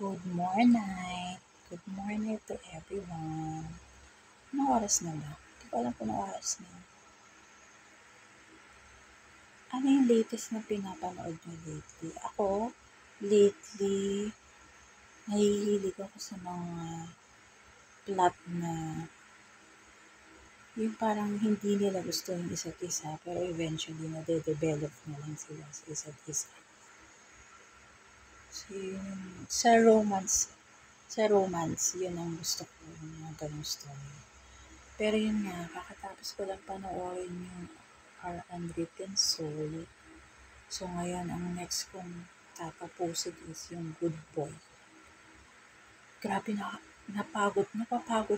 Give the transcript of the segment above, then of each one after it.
Good morning. Good morning to everyone. Anong oras na ba? Hindi ko alam kung anong oras na. Ano yung latest na pinapanood nyo lately? Ako, lately, nahihilig ako sa mga plot na yung parang hindi nila gusto yung isa't isa, pero eventually nade-develop na lang sila sa isa't isa. So, sa romance, yun ang gusto ko, yung mga ganong story. Pero yun nga, kakatapos ko lang panoorin yung Our Unwritten Soul. So ngayon, ang next kong tatapusin is yung Good Boy. Grabe napapagod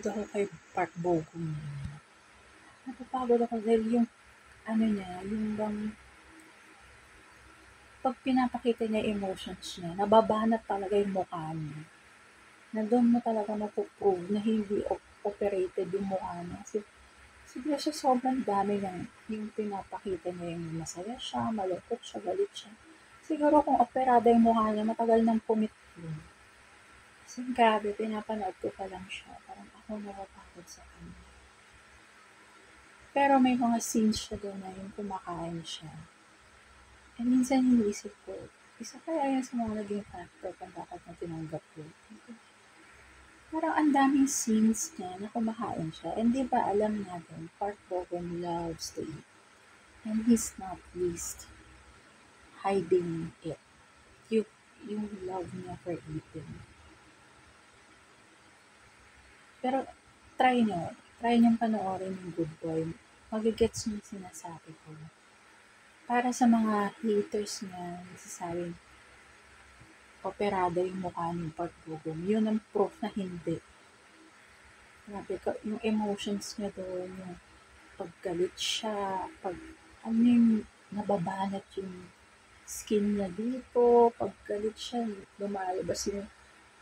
ako kay Park Bo-gum. Napapagod ako dahil yung yung bang pag pinapakita niya emotions niya, nababanat talaga yung mukha niya. Nandun mo talaga mapuprove na hindi operated yung mukha niya. Siguro sa sobrang dami yung pinapakita niya yung masaya siya, malungkot siya, galit siya. Siguro kung operada yung mukha niya, matagal nang pumit yun. Kasi grabe, pinapanood ko pa lang siya. Parang ako napapagod sa kanya. Pero may mga scenes siya doon na yung kumakain siya. And minsan iniisip ko, isa kaya yun sa mga naging factor kung bakit na tinanggap ko. Parang ang daming scenes niya na kumakain siya. And di ba alam natin, Park Bo-gum loves to eat. And he's not least hiding it. Yung love niya for eating. Pero try niyong panoorin yung Good Boy. Magigets niyo yung sinasabi ko. Para sa mga haters niya, nasasabing operada yung mukha ni Park Bo-gum. Yun ang proof na hindi. Grabe ka, yung emotions niya doon, yung paggalit siya, yung nababanat yung skin niya dito, paggalit siya, lumalabas yung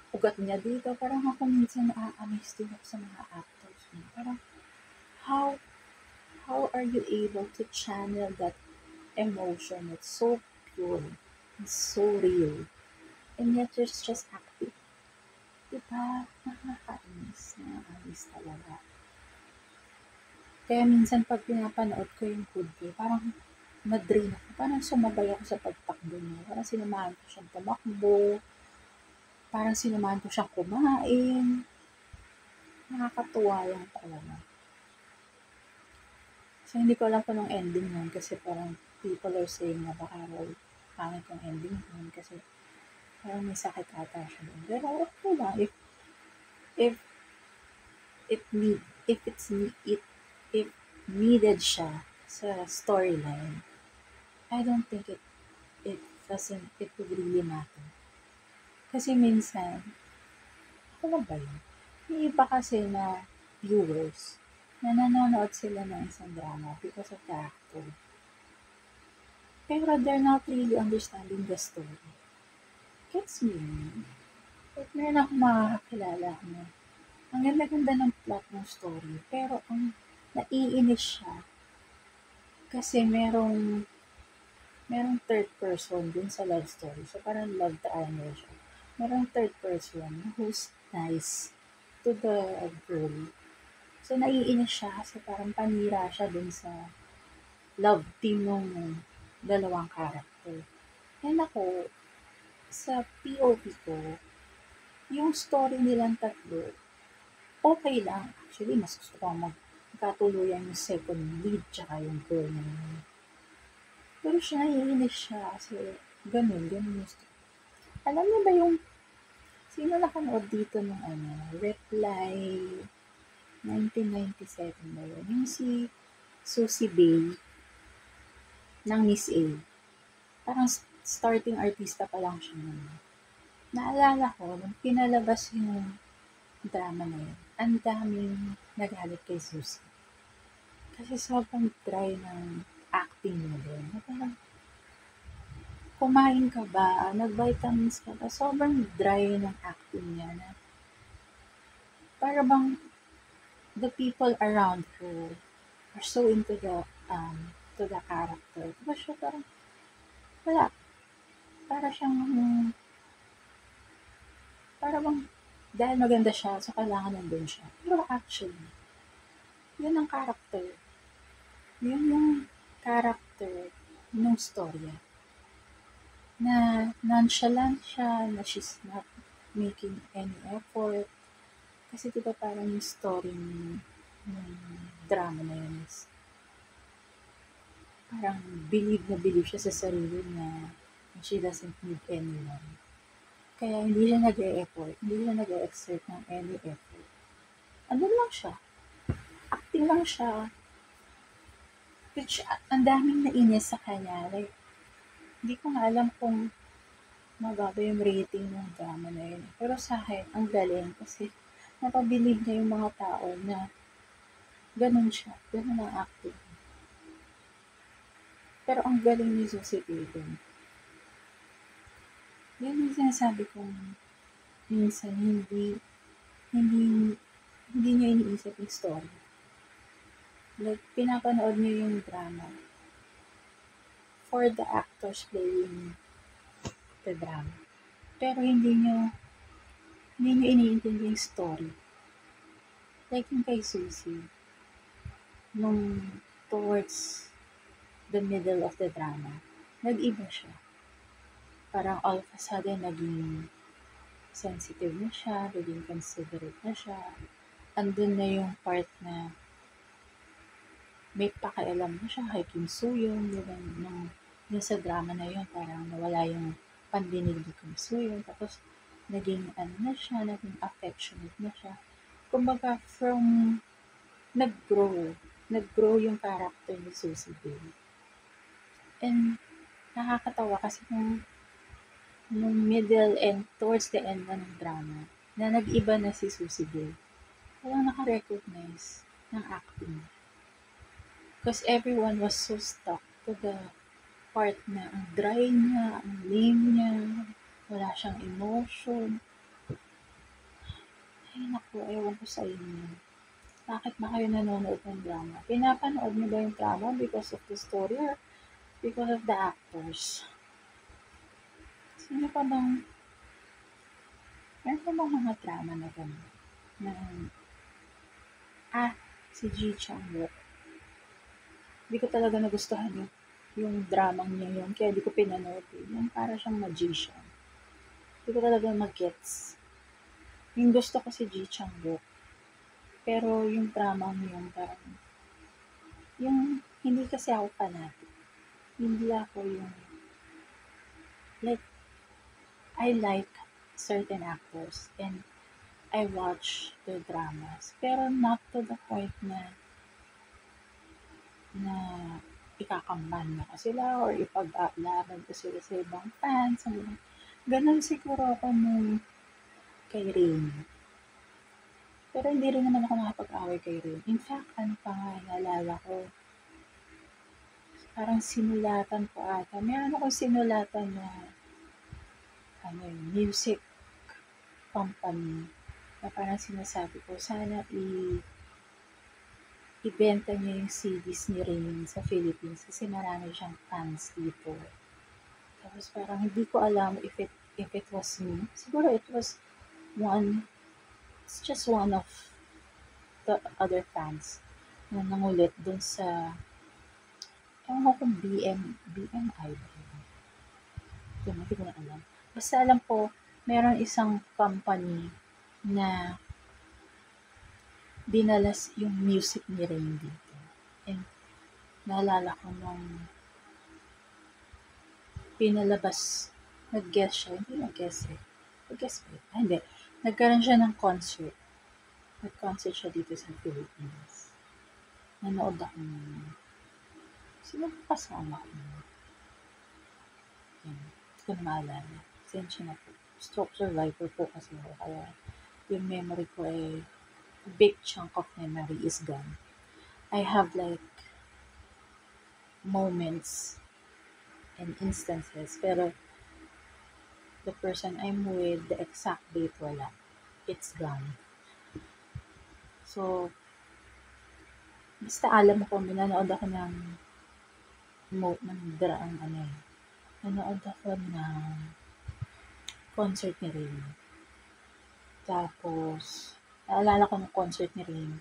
ugat niya dito. Parang ako minsan na-amaze din ako sa mga actors niya. Parang, how are you able to channel that emotion? It's so pure, it's so real, and yet it's just acting. Diba? Nakakainis talaga. Kaya minsan pag pinapanood ko yung Good Boy, parang na-drain ako. Parang sumabay ako sa pagtakbo niya. Parang sinamahan ko siyang tumakbo. Parang sinamahan ko siyang kumain. Nakakatuwa lang talaga. So, hindi ko alam kung anong ending nun kasi parang people are saying na baka raw pangit yung ending nun kasi parang may sakit ata siya dun. Pero okay lang. If it need, if it's it if needed siya sa storyline, I don't think it would really matter. Kasi minsan, ano ba yun? Yung iba kasi na viewers, na nanonood sila ng isang drama because of the actor. Pero they're not really understanding the story. Gets me? Like, meron akong makakakilala na ang ganda-ganda ng plot ng story, pero ang naiinis siya kasi merong third person dun sa love story. So, parang love triangle siya. Merong third person who's nice to the girl. So, naiinis siya kasi parang panira siya dun sa love team ng dalawang character. And ako, sa POV ko, yung story nilang tatlo, okay lang. Actually, mas gusto ko magkatuluyan yung second lead tsaka yung girl na yun. Pero siya, naiinis siya kasi ganun yung story. Alam niyo ba yung sino nakanood dito ng Reply 1997 ba yun? Yung si Susie Bay ng Miss A. Parang starting artista pa lang siya nun. Naalala ko, nung pinalabas yung drama na yun, ang daming nagalit kay Susie. Kasi sobrang dry ng acting mo doon. Parang, kumain ka ba? Nag-vitamins ka ba? Sobrang dry ng acting niya na para bang the people around her are so into to the character. Diba siya parang wala. Para siyang Para bang dahil maganda siya, so kailangan nandun siya. Pero actually, yun ang character. Yun yung character ng storya. Na nonchalant siya, na she's not making any effort. Kasi diba parang yung story ng drama na yun is parang believe siya sa sarili niya and she doesn't need anyone. Kaya hindi siya nag-e-effort, hindi siya nag-e-exert ng any effort. Ano lang siya, acting lang siya, which ang daming nainis sa kanya. Like, hindi ko nga alam kung mababa yung rating ng drama na yun. Pero sa akin, ang galing kasi napabilib niya yung mga tao na ganun siya, ganun ang acting. Pero ang galing ni Susie Payton. Yan yung sinasabi kong minsan hindi, hindi niya iniisip yung story. Like, pinapanood niyo yung drama for the actors playing the drama. Pero hindi niyo iniintindi yung story. Like yung kay Susie, nung towards the middle of the drama, nag-iba siya. Parang all of a sudden, naging sensitive na siya, naging considerate na siya. Andun na yung part na may pakialam na siya kay Kim Soo-yoon, diba? Nung sa drama na yun, parang nawala yung pandinig ni Kim Soo-yoon. Tapos, naging ano na siya, naging affectionate na siya. Kumbaga, nag-grow yung character ni Susie Bay. And, nakakatawa kasi nung middle and towards the end na ng drama, na nag-iba na si Susie Bay, walang nakarecognize ng acting. Because everyone was so stuck to the part na ang dry niya, ang lame niya, wala siyang emotion. Ay naku, ewan ko sa inyo. Bakit ba kayo nanonood ng drama? Pinapanood niyo ba yung drama because of the story or because of the actors? Sino pa bang, meron pa bang mga drama na gano'n? Na, si Ji Chang-wook. Hindi ko talaga nagustuhan yung dramang niya yun, kaya di ko pinanood eh. Yung para siyang magician. Hindi ko talaga mag-gets. Yung gusto ko si Ji Chang-wook. Pero yung dramang yun, parang, yung hindi kasi ako fanatic. Hindi ako yung, like, I like certain actors and I watch their dramas. Pero not to the point na ikakamban mo ko sila or ipag-laban ko sila sa ibang fans. Ganon siguro ako nung kay Rain. Pero hindi rin naman ako nakapag-away kay Rain. In fact, ano pa nga, naalala ko, parang sinulatan ko ata. Meron akong sinulatan na music company na parang sinasabi ko, sana ibenta niya yung CDs ni Rain sa Philippines kasi marami siyang fans dito. Tapos parang hindi ko alam if it was me. Siguro it was it's just one of the other fans na nangulit dun sa, ewan ko kung BMI ba yun? Hindi ko na alam. Basta alam ko, meron isang company na dinalas yung music ni Rain dito. And naalala ko nung pinalabas, nag-guest siya, hindi nag-guest eh. Nag-guest ba? Hindi. Nagkaroon siya ng concert. Nag-concert siya dito sa Philippines. Nanood ako nun. Sino ba kasama ko? Yan. Hindi ko na maalala. Sensya na po. Stroke survivor po kasi ako. Kaya yung memory ko ay a big chunk of memory is gone. I have like moments and instances, pero the person I'm with, the exact date wala. It's gone. So, basta alam ko, nanood ako ng nanood ako ng concert ni Rain. Tapos, naalala ko ng concert ni Rain,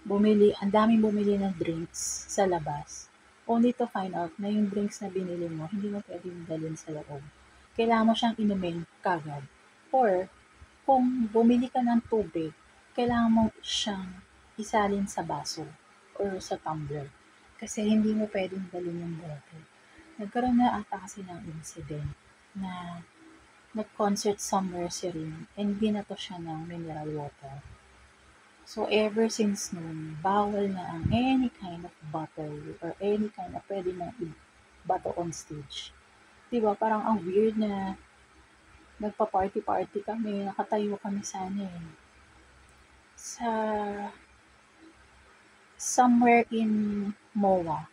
ang daming bumili ng drinks sa labas. Only to find out na yung drinks na binili mo, hindi mo pwedeng dalhin sa loob. Kailangan mo siyang inumin kagad. Or, kung bumili ka ng tubig, kailangan mo siyang isalin sa baso or sa tumbler. Kasi hindi mo pwedeng dalhin yung bottle. Nagkaroon na ata kasi ng incident na nag-concert somewhere si Rin and binato siya ng mineral water. So, ever since noon, bawal na ang any kind of bottle or any kind of pwede na bato on stage. Diba? Parang ang weird na nagpa-party-party kami, nakatayo kami sana sa somewhere in MOA,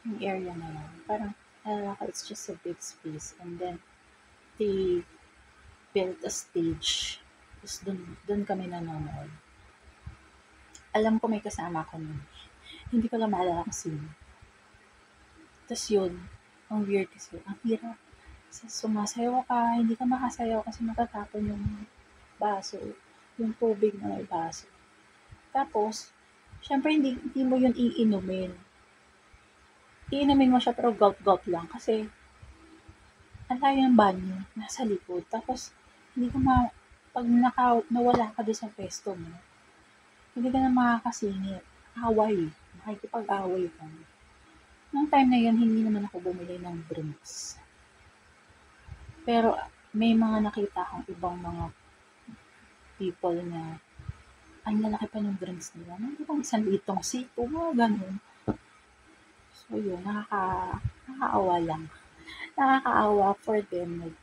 yung area na yun. Parang, it's just a big space. And then, they built a stage. Tapos dun kami nanonood. Alam ko may kasama ko nun. Hindi ko lang maalala kung sino. Tapos yun, ang weird kasi, ang hirap. Sumasayaw ka, hindi ka makasayaw kasi matatapon yung baso, yung tubig na may baso. Tapos, syempre hindi mo yun iinumin. Iinumin mo siya pero gulp-gulp lang kasi ang layo ng banyo, nasa likod. Tapos, hindi ka pag nawala ka doon sa pwesto mo, hindi ka na makakasingit. Away. Makikipag-away ka. Nung time na yun, hindi naman ako bumili ng drinks. Pero may mga nakita akong ibang mga people na ang lalaki pa ng drinks nila. Hindi bang 1 litong sito, mga ganun. So yun, nakakaawa lang. Nakakaawa for them.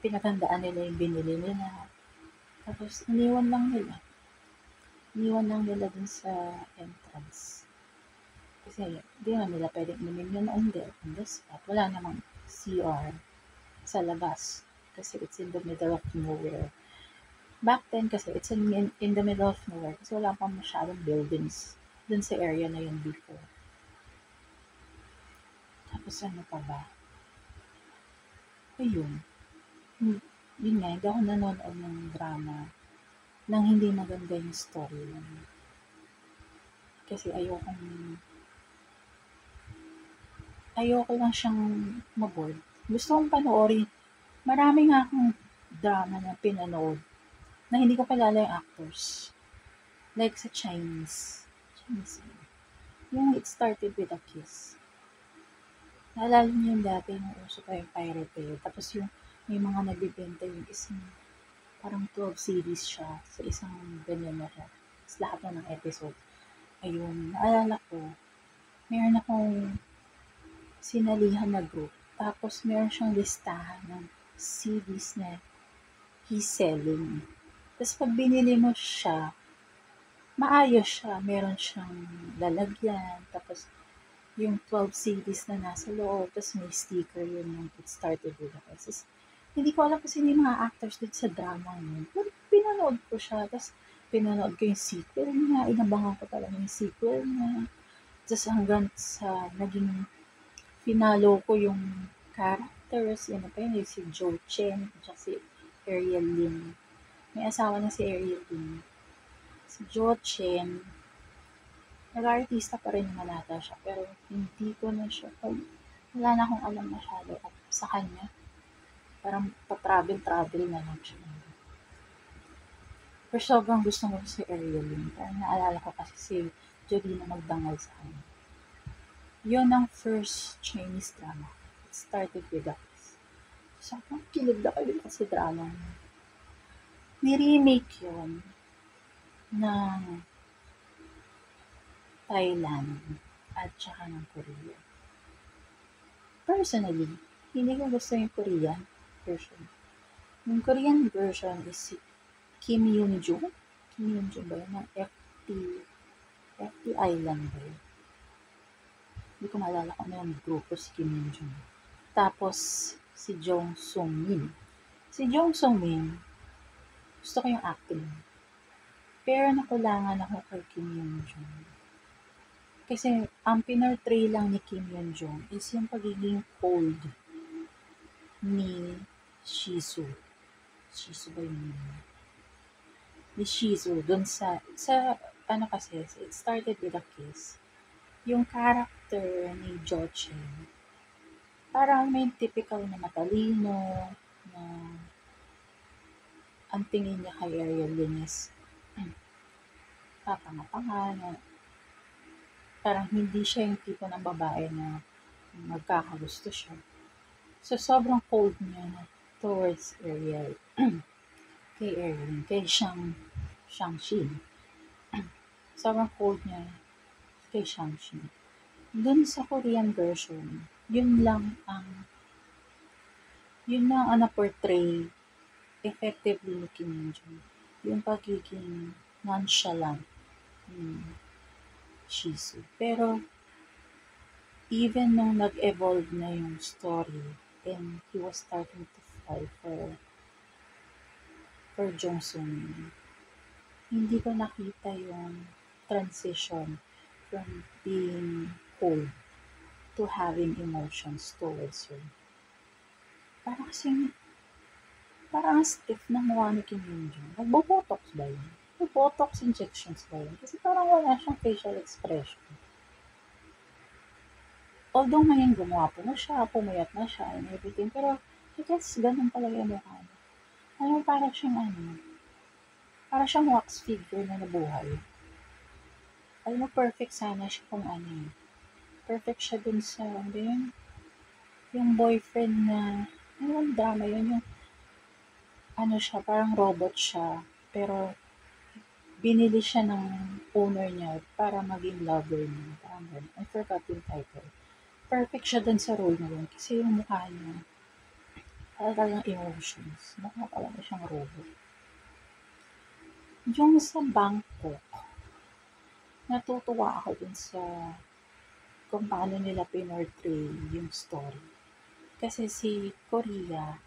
Pinaghandaan nila yung binili nila. Tapos iniwan lang nila. Iniwan lang nila dun sa entrance. Kasi di naman nila pwedeng inumin yun on the spot. Wala namang CR sa labas. Kasi it's in the middle of nowhere. Back then kasi it's in the middle of nowhere kasi wala pa masyadong buildings dun sa area na yun before. Tapos ano pa ba? Ayun. Yun nga, hindi ako nanonood ng drama nang hindi maganda yung story. Kasi ayoko lang siyang maboard. Gusto kong panoorin. Marami nga akong drama na pinanood na hindi ko kilala yung actors. Like sa Chinese. Yung It Started With a Kiss. Naalala niyo yung dati, yung uso pa yung Pirate Bay. Tapos yung may mga nagbibenta yung isang parang 12 series siya sa isang ganyan na siya. Tapos lahat na ng episode. Ayun, naalala ko, meron akong sinalihan na group. Tapos meron siyang listahan ng CDs na he's selling. Tapos pag binili mo siya, maayos siya. Meron siyang lalagyan. Tapos yung 12 CDs na nasa loob. Tapos may sticker yun yung It Started With a Kiss. Hindi ko alam kasi yung mga actors dito sa drama yun. Pero pinanood ko siya. Tapos pinanood ko yung sequel niya. Inabangan ko talaga yung sequel niya. Tapos hanggang sa naging pinalo ko yung characters. Yan na pa yun. Si Jo Chen. At si Ariel Lim. May asawa na si Ariel Lim. Si Jo Chen. Nag-artista pa rin naman ata siya. Pero hindi ko na siya. Wala na akong alam masyado sa kanya. Parang pa-travel na lang siya. Pero sobrang gusto mo si Ariel Lim. Parang naalala ko kasi si Jodina magdangal sa kanya. Yun ang first Chinese drama. It Started With a Kiss. Sobrang kilig na kayo sa drama. Ni-remake yun ng Thailand at saka ng Korea. Personally, hindi ko gusto yung Korean version. Yung Korean version is si Kim Yoon-joo. Kim Yoon-joo ba yun? Ng FT Island ba yun? Hindi ko maalala kung ano yung grupo si Kim Yoon-joo. Tapos, si Jong Sung-min. Si Jong Sung-min, gusto ko yung acting. Pero nakulangan ako kay Kim Yoon-joo. Kasi ang pinortray lang ni Kim Yoon-jong is yung pagiging cold ni Jisoo. Jisoo ba yun? ni Shizu dun sa ano kasi, it started with a kiss. Yung character ni Jochen, parang may typical na matalino, na ang tingin niya kay Ariel Lin is tatanga-tanga, na parang hindi siya yung tipo ng babae na magkakagusto siya. So, sobrang cold niya towards Ariel. Kay Ariel, kay Shang-Chi. Sobrang cold niya kay Shang-Chi. Dun sa Korean version, yun lang ang na-portray effectively ni Kim Min-jung. Yung pagiging nonchalant ni Shizu. Pero, even nung nag-evolve na yung story and he was starting to fall for Jong Sung, hindi ko nakita yung transition from being cold to having emotions towards her. Parang kasing, parang stiff na mukha ni Kim Min-jung. Nagbo-botox ba yun? Botox injections ba yun? Kasi parang wala siyang facial expression. Although ngayon gumwapo na siya, pumayat na siya and everything, pero I guess ganun talaga yung mukha niya. Ano, para siyang wax figure na nabuhay. Alam mo, perfect sana siya kung ano eh. Perfect siya dun sa, ano yun? Yung boyfriend na, ano yung drama yun? Yung, ano siya, parang robot siya. Pero, binili siya ng owner niya para maging lover niya. Parang ganun. I forgot yung title. Perfect siya dun sa role na yun. Kasi yung mukha niya, talagang emotions. Mukha talaga siyang robot. Yung sa Bangkok, natutuwa ako dun sa kung paano nila pinortray yung story. Kasi si Korea,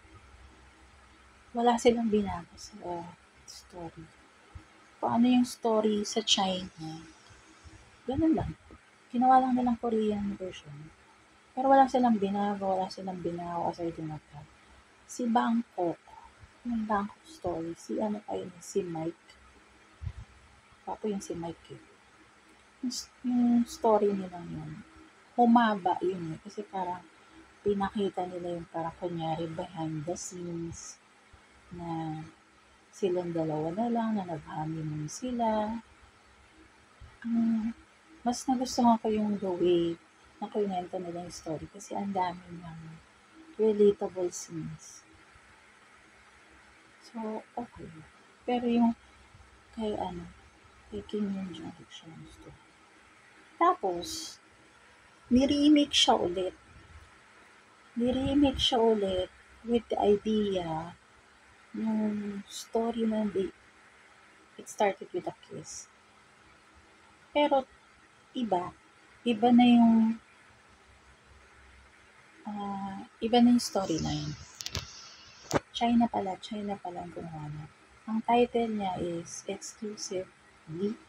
wala silang binago sa story. Kung ano yung story sa China, ganun lang. Ginawa lang nilang Korean version. Pero wala silang binago aside yung mata. Si Bangkok, yung Bangkok story, si ano pa yun, si Mike. Papo yung si Mike eh. Yung story nilang yun, humaba yun eh. Kasi parang pinakita nila yung parang kunyari behind the scenes na silang dalawa na lang, na nag-honeymoon sila. Mas nagustuhan ko yung the way na kwento nila yung story kasi ang dami ng relatable scenes. So, okay. Pero yung kay kay Kim Yoon Jung, siya gusto. Tapos, ni-remake siya ulit. With the idea yung story na it started with a kiss. Pero iba. Iba na yung storyline. China pala ang gumawa niya. Ang title niya is Exclusively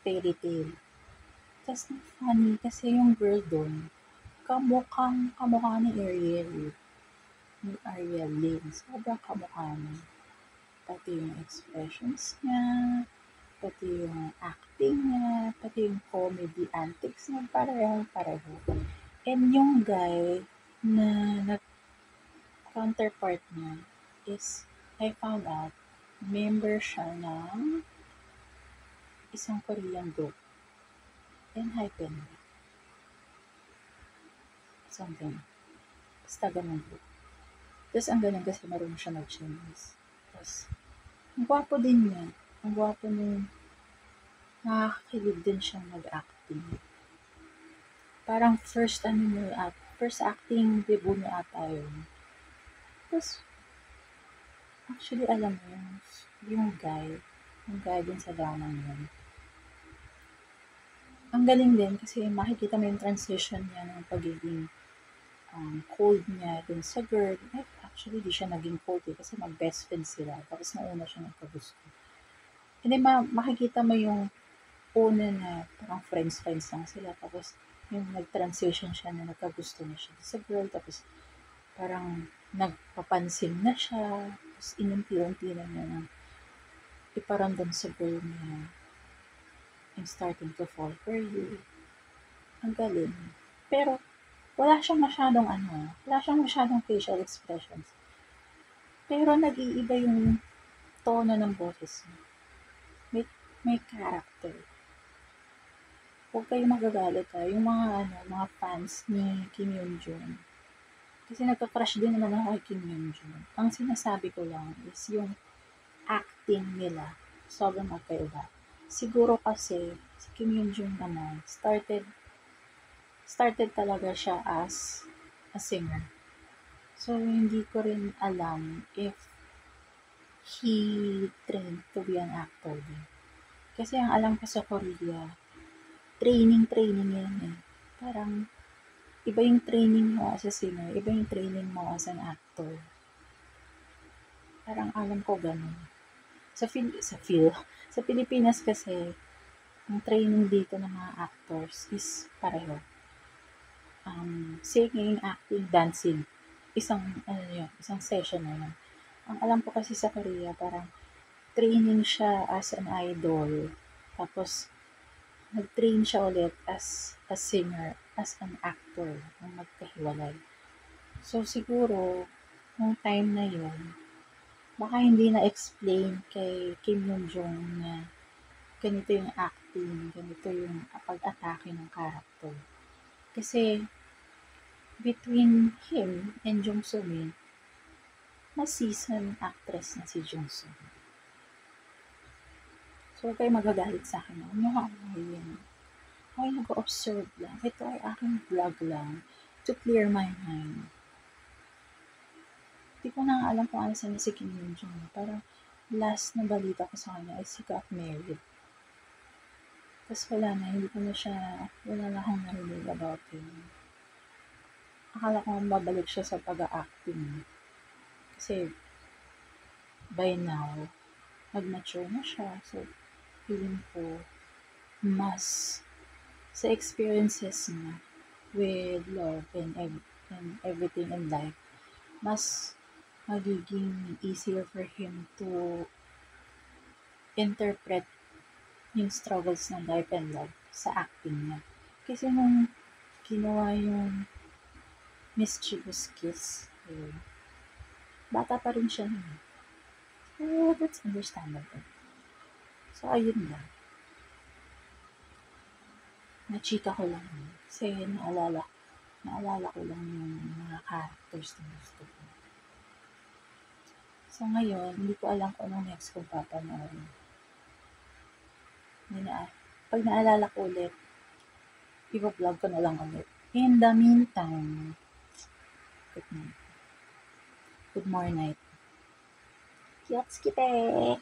Fairy Tale. Tapos funny kasi yung girl doon, kamukha ni Ariel Lin. Sobrang kamukha niya. Pati yung expressions niya, pati yung acting niya, pati yung comedy antics niya, pareho. And yung guy na counterpart niya is, I found out, member siya ng isang Korean group. Enhypen. Something. Basta ganun group. Tapos ang ganun kasi marunong siya mag-Chinese. Tapos, ang gwapo din niya. Ang gwapo niya. Nakakakilig din siya mag-acting. Parang first acting debut niya ata yun. Tapos, actually, alam mo yung guy din sa drama yun. Ang galing din kasi makikita mo yung transition niya ng pagiging cold niya dun sa girl. Actually, di siya naging cold kasi mag-best friend sila. Tapos nauna siya nagkagusto. And then, makikita mo yung una na parang friends lang sila. Tapos, yung nag-transition siya na nagkagusto na siya sa girl. Tapos, parang nagpapansin na siya. Tapos, inunti-unti na niya iparamdam sa girl niya, I'm starting to fall for you. Ang galing. Pero, wala siyang masyadong facial expressions. Pero nag-iiba yung tono ng boses niya. May character. Huwag kayong magagalit yung mga fans ni Kim Yoon Jun. Kasi nagka-crush din naman ako kay Kim Yoon Jun. Ang sinasabi ko lang is yung acting nila, sobrang magkaiba. Siguro kasi si Kim Yoon Jun naman, started talaga siya as a singer. So, hindi ko rin alam if he trained to be an actor din. Kasi ang alam ko sa Korea, training yan eh. Parang, iba yung training mo as a singer, iba yung training mo as an actor. Parang alam ko ganun. Sa Pilipinas kasi, ang training dito ng mga actors is pareho. Singing, acting, dancing. Isang session na yun. Ang alam ko kasi sa Korea, parang training siya as an idol. Tapos, nag-train siya ulit as a singer, as an actor, nung magkahiwalay. So, siguro, nung time na yun, baka hindi na-explain kay Kim Yoon Jong na ganito yung acting, ganito yung pag-atake ng character. Kasi, between him and Jung So Min, mas seasoned actress na si Jung So Min. So, huwag kayo magagalit sa akin. Ano nga yun? Ay, nag-observe lang. Ito ay aking vlog lang to clear my mind. Hindi ko na alam kung ano sana si Kim Yoon Jung. Parang last na balita ko sa kanya is he got married. Tapos wala na akong narinig about him. Akala ko mabalik siya sa pag-acting. Kasi by now, nag-mature na siya. So, feeling ko, mas sa experiences niya with love and everything in life, mas magiging easier for him to interpret yung struggles ng life and love sa acting niya. Kasi nung ginawa yung Mischievous Kiss, bata pa rin siya nun. So, that's understandable. So, ayun lang. Nachika ko lang. Kasi naalala ko lang yung mga characters na gusto ko. So, ngayon, hindi ko alam kung anong next kong papanoorin. Pag naalala ko ulit, i-vlog ko na lang ulit. In the meantime, good night. Good morning. Kiyotsuki!